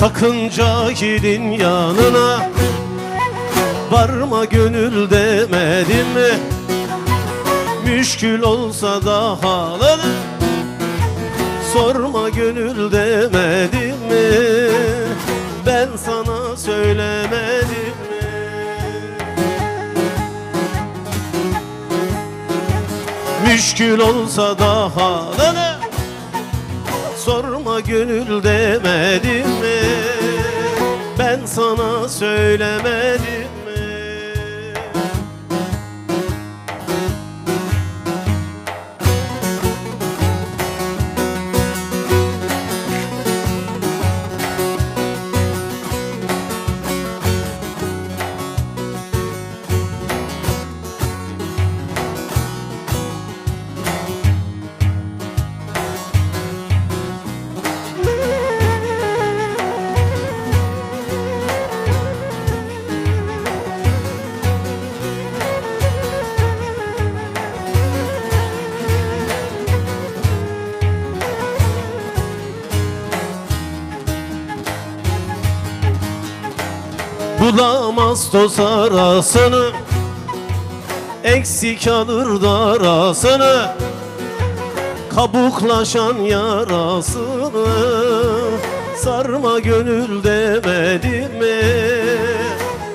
Sakın cahilin yanına varma gönül demedim mi? Müşkül olsa da halını sorma gönül demedim mi? Ben sana söylemedim mi? Müşkül olsa da halını sorma gönül demedim mi? Ben sana söylemedim mi? Bulamaz toz arasını, eksik alır darasını, kabuklaşan yarasını sarma gönül demedim mi?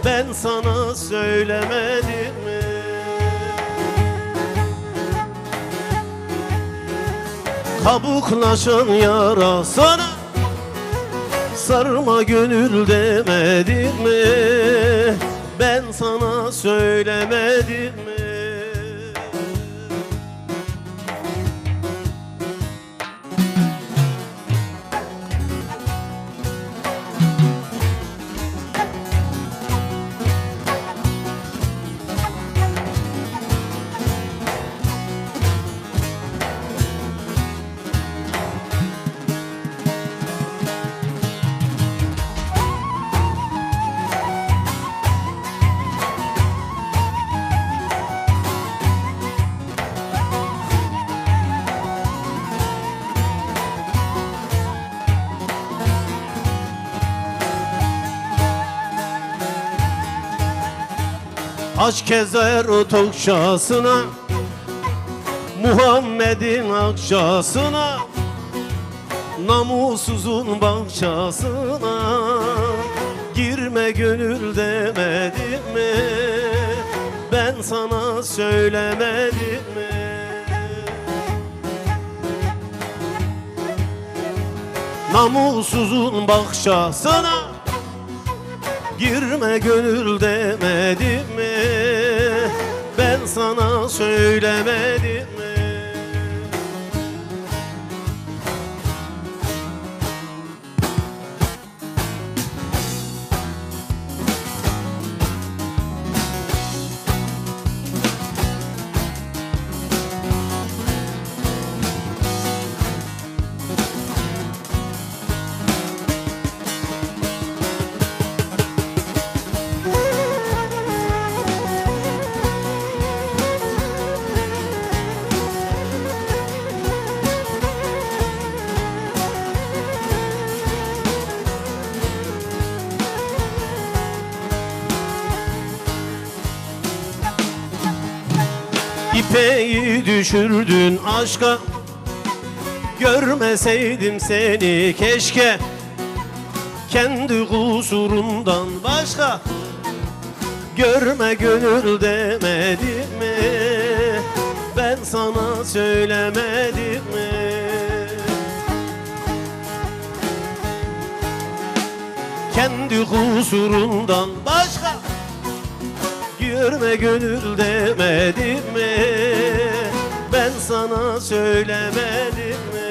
Ben sana söylemedim mi? Kabuklaşan yarasını sarma gönül demedim mi? Ben sana söylemedim mi? Aşk ezer o tokşasına, Muhammed'in akçasına, namussuzun bahçasına girme gönül demedim mi? Ben sana söylemedim mi? Namussuzun bahçasına girme gönül demedim mi? Ben sana söylemedim mi? İpeyi düşürdün aşka, görmeseydim seni keşke. Kendi kusurundan başka görme gönül demedim mi? Ben sana söylemedim mi? Kendi kusurundan başka görme gönül demedim mi? Ben sana söylemedim mi?